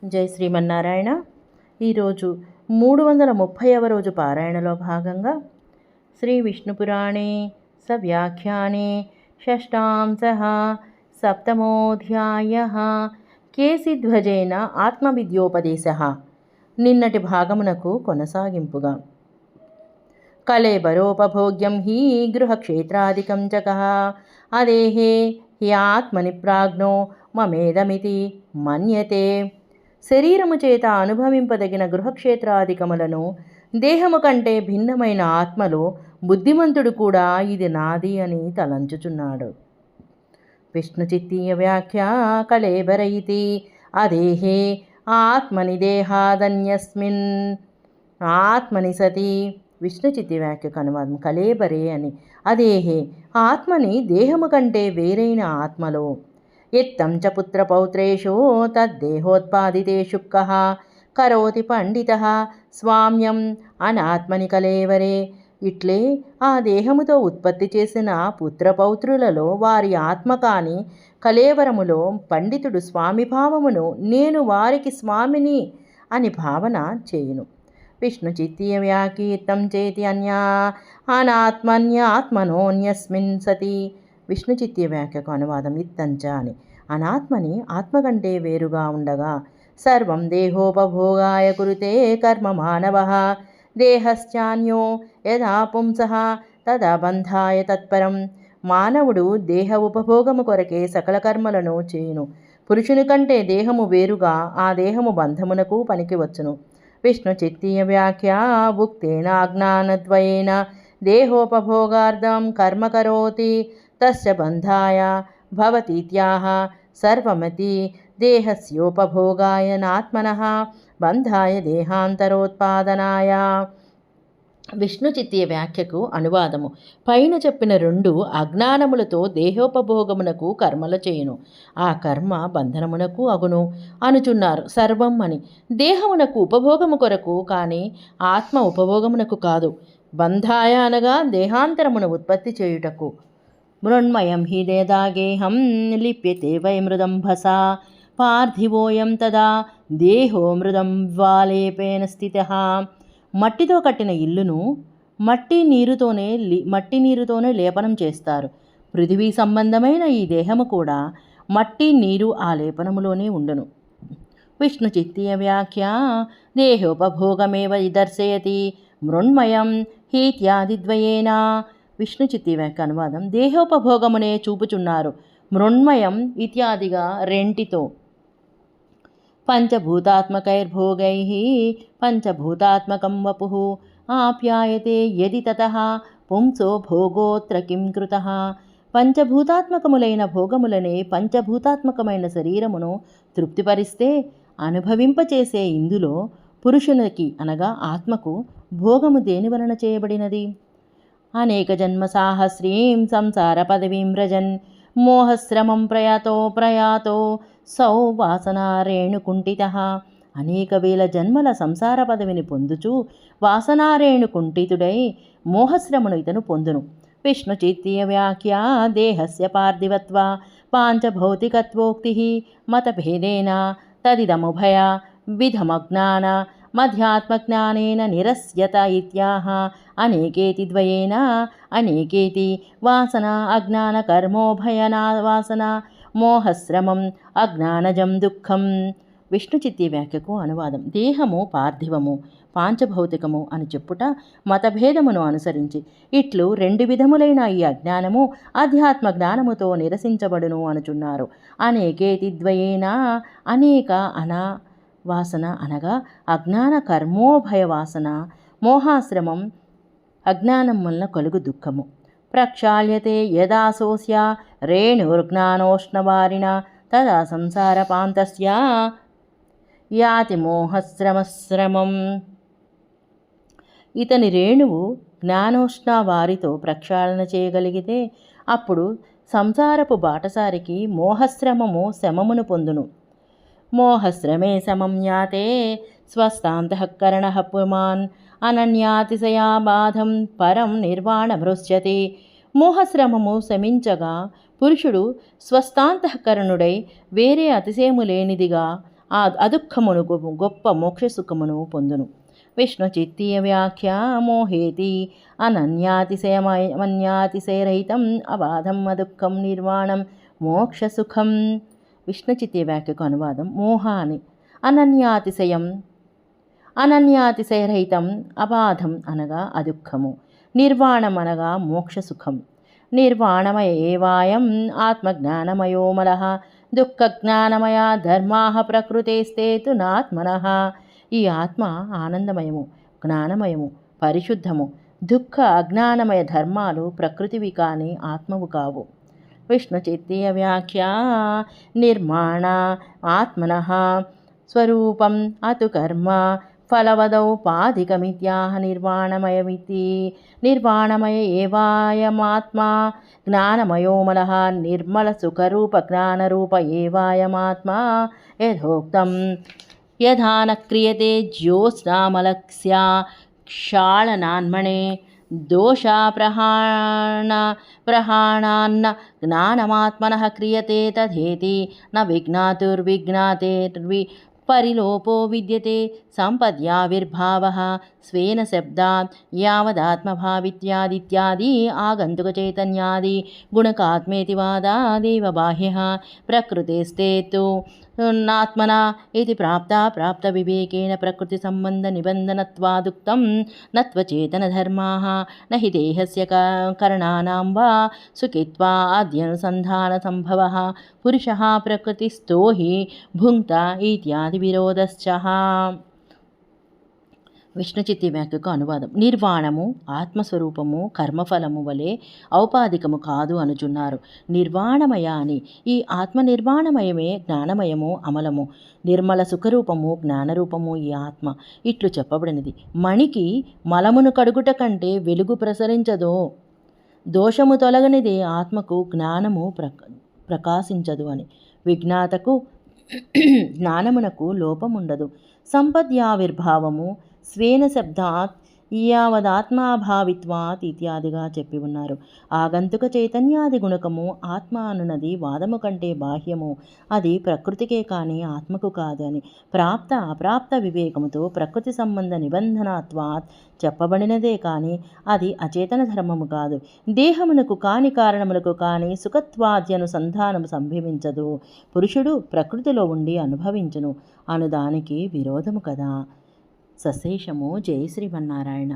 జై శ్రీమన్నారాయణ. ఈరోజు 330వ రోజు పారాయణలో భాగంగా శ్రీ విష్ణుపురాణే సవ్యాఖ్యానే షష్టాంశః సప్తమోऽధ్యాయః కేసిధ్వజేన ఆత్మవిద్యోపదేశః. నిన్నటి భాగమునకు కొనసాగింపుగా కళేబరోపభోగ్యం హి గృహక్షేత్రాదికం చకః అదేహే హ్యాత్మని ప్రాజ్ఞో మమేదమితి మన్యతే. శరీరము చేత అనుభవింపదగిన గృహక్షేత్రాధికములను దేహము కంటే భిన్నమైన ఆత్మలో బుద్ధిమంతుడు కూడా ఇది నాది అని తలంచుచున్నాడు. విష్ణుచిత్తీయ వ్యాఖ్య కళేబర ఇతి అదేహే ఆత్మని దేహాదన్యస్మిన్ ఆత్మని సతి. విష్ణుచిత్తి వ్యాఖ్యకు అనువాదం కళేబరే అని. అదేహే ఆత్మని దేహము కంటే వేరైన ఆత్మలో ఎత్తం చ పుత్రపౌత్రేషు తద్దేహోత్పాదితేషు కః కరోతి పండితః స్వామ్యం అనాత్మని కళేవరే. ఇట్లే ఆ దేహముతో ఉత్పత్తి చేసిన పుత్రపౌత్రులలో వారి ఆత్మ కాని కళేవరములో పండితుడు స్వామిభావమును నేను వారికి స్వామిని అని భావన చేయును. విష్ణుచిత్తీయ వ్యాకీర్తం చేతి అన్యా అనాత్మన్యాత్మనోన్యస్మిన్ సతి. విష్ణుచిత్తీయ వ్యాఖ్యకు అనువాదం ఇత్తంచ అని. అనాత్మని ఆత్మ కంటే వేరుగా ఉండగా సర్వం దేహోపభోగాయ కురుతే కర్మ మానవః దేహశ్చాన్యో యథా పుంసః తదా బంధాయ తత్పరం. మానవుడు దేహ ఉపభోగము కొరకే సకల కర్మలను చేయును. పురుషుని కంటే దేహము వేరుగా ఆ దేహము బంధమునకు పనికివచ్చును. విష్ణుచిత్తీయ వ్యాఖ్య భుక్తేన అజ్ఞానద్వయేన దేహోపభోగార్థం కర్మ కరోతి తస్య బంధాయ భవతీత్యాహ సర్వమతి దేహస్యోపభోగాయ నాత్మనః బంధాయ దేహాంతరోత్పాదనాయ. విష్ణుచిత్తీయ వ్యాఖ్యకు అనువాదము పైన చెప్పిన రెండు అజ్ఞానములతో దేహోపభోగమునకు కర్మల చేయును, ఆ కర్మ బంధనమునకు అగును అనుచున్నారు. సర్వం అని దేహమునకు ఉపభోగము కొరకు కానీ ఆత్మ ఉపభోగమునకు కాదు. బంధాయ అనగా దేహాంతరమును ఉత్పత్తి చేయుటకు. మృణ్మయం హి దేదాగేహం లిప్యతే వై మృదంభసా పార్థివోయం తదా దేహో మృదం వాలేపేన స్థితః. మట్టితో కట్టిన ఇల్లును మట్టి నీరుతోనే లేపనం చేస్తారు. పృథివీ సంబంధమైన ఈ దేహము కూడా మట్టి నీరు ఆ లేపనములోనే ఉండును. విష్ణుచిత్తీయ వ్యాఖ్య దేహోపభోగమేవ దర్శయతి మృణ్మయం హీత్యాదిద్వయేన. విష్ణుచిత్తీయ వ్యాఖ్య అనువాదం దేహోపభోగమునే చూపుచున్నారు, మృణ్మయం ఇత్యాదిగా రెంటితో. పంచభూతాత్మకైర్భోగై పంచభూతాత్మకం వపుః ఆప్యాయతే యది తతః పుంసో భోగోత్ర కిం కృతః. పంచభూతాత్మకములైన భోగములనే పంచభూతాత్మకమైన శరీరమును తృప్తిపరిస్తే అనుభవింపచేసే ఇందులో పురుషునికి అనగా ఆత్మకు భోగము దేని వలన చేయబడినది? అనేక జన్మ సాహస్రీం సంసార పదవీం వ్రజన్ మోహశ్రమం ప్రయాతో సౌ వాసనా రేణుకుంఠితః. అనేక వేల జన్మల సంసార పదవిని పొందుచు వాసనారేణుకుంఠితుడై మోహశ్రమను ఇతను పొందును. విష్ణుచిత్తీయ వ్యాఖ్య దేహస్య పార్థివత్వ పాంచభౌతికత్వోక్తి మతభేదేన తదిదముభయ విధమజ్ఞాన మధ్యాత్మజ్ఞానేన నిరస్యత ఇత్యాహ. అనేకేతి ద్వయేన అనేకేతి వాసన అజ్ఞాన కర్మోభయనా వాసన మోహశ్రమం అజ్ఞానజం దుఃఖం. విష్ణుచిత్తీయ వ్యాఖ్యకు అనువాదం దేహము పార్థివము పాంచభౌతికము అని చెప్పుట మతభేదమును అనుసరించి ఇట్లు రెండు విధములైన ఈ అజ్ఞానము అధ్యాత్మ జ్ఞానముతో నిరసించబడును అనుచున్నారు. అనేకేతి ద్వయేన అనేక అనా వాసన అనగా అజ్ఞాన కర్మోభయ వాసన, మోహాశ్రమం అజ్ఞానం వలన కలుగు దుఃఖము. ప్రక్షాళ్యతే యదాసోస్య రేణుర్జ్ఞానోష్ణవారిణ తదా సంసార పాంతస్య యాతి మోహశ్రమశ్రమం. ఇతని రేణువు జ్ఞానోష్ణ వారితో ప్రక్షాళన చేయగలిగితే అప్పుడు సంసారపు బాటసారికి మోహశ్రమము శమమును పొందును. మోహశ్రమే సమం యాతే స్వస్థాంతఃకరణః పుమాన్ అనన్యాతిశయా బాధం పరం నిర్వాణమృశ్యతి. మోహశ్రమము శమించగా పురుషుడు స్వస్థాంతఃకరణుడై వేరే అతిశయము లేనిదిగా అదుఃఖమును గొప్ప మోక్షసుఖమును పొందును. విష్ణు చిత్తీయ వ్యాఖ్య మోహేతి అనన్యాతిశయరహితం అబాధం అదుఃఖం నిర్వాణం మోక్షసుఖం. విష్ణు చిత్తీయ వ్యాఖ్యకు అనువాదం: మోహాని అనన్యాతిశయరహితం, అబాధం అనగా అదుఃఖము, నిర్వాణం అనగా మోక్షసుఖం. నిర్వాణమయ ఏవాయం ఆత్మజ్ఞానమయో మలః దుఃఖజ్ఞానమయా ధర్మాః ప్రకృతేస్తే తు నాత్మనః. ఈ ఆత్మ ఆనందమయము, జ్ఞానమయము, పరిశుద్ధము. దుఃఖ అజ్ఞానమయ ధర్మాలు ప్రకృతివి కాని ఆత్మవు కావు. విష్ణు చిత్తీయ వ్యాఖ్య నిర్మాణ ఆత్మనః స్వరూపం అతు కర్మ ఫలవదౌపాధికమిత్యాహ నిర్వాణమయమితి. నిర్వాణమయ ఏవాయమాత్మా జ్ఞానమయో మలః నిర్మల సుఖరూప జ్ఞానరూప ఏవాయమాత్మా యథోక్తం. యథా న క్రియతే జ్యోత్స్నామలస్య క్షాళనాన్మణే దోషాప్రహాణాన్న జ్ఞానమాత్మనః క్రియతే తథేతి న విజ్ఞాతుర్విజ్ఞాతేర్వి పరిలోపో విద్యతే సంపద్యావిర్భావః స్వేన శబ్దాత్ యావదాత్మభావిత్యాదిత్యాది ఆగంతుకచైతన్యాది గుణకాత్మేతి వాదాదేవ బాహ్యః ప్రకృతేస్తే తు నాత్మనా ఇది ప్రాప్త వివేకేన ప్రకృతి సంబంధ నిబంధనత్వాదుక్తం నత్వచేతనధర్మాః నహి దేహస్య కరణానాం వా సుఖిత్వాద్యనుసంధాన సంభవః పురుషః ప్రకృతిస్థో హి భుంక్త ఇత్యాది విరోధశ్చః. విష్ణుచిత్తి వ్యాఖ్యకు అనువాదం: నిర్వాణము ఆత్మస్వరూపము కర్మఫలము వలె ఔపాధికము కాదు అనుచున్నారు. నిర్వాణమయ అని ఈ ఆత్మ నిర్వాణమయమే, జ్ఞానమయము, అమలము, నిర్మల సుఖరూపము, జ్ఞానరూపము ఈ ఆత్మ. ఇట్లు చెప్పబడినది. మణికి మలమును కడుగుట కంటే వెలుగు ప్రసరించదో, దోషము తొలగనిదే ఆత్మకు జ్ఞానము ప్రకాశించదు అని. విజ్ఞాతకు జ్ఞానమునకు లోపముండదు. సంపద్యావిర్భావము స్వేన శబ్దాత్ యావదాత్మాభావిత్వాత్ ఇత్యాదిగా చెప్పి ఉన్నారు. ఆగంతుక చైతన్యాది గుణకము ఆత్మ అనున్నది వాదము కంటే బాహ్యము, అది ప్రకృతికే కాని ఆత్మకు కాదు అని. ప్రాప్త అప్రాప్త వివేకముతో ప్రకృతి సంబంధ నిబంధనత్వాత్ చెప్పబడినదే కాని అది అచేతన ధర్మము కాదు. దేహమునకు కాని కారణములకు కాని సుఖత్వాద్యనుసంధానము సంభవించదు. పురుషుడు ప్రకృతిలో ఉండి అనుభవించును అనుదానికి విరోధము కదా. సశేషము. జై శ్రీమన్నారాయణ.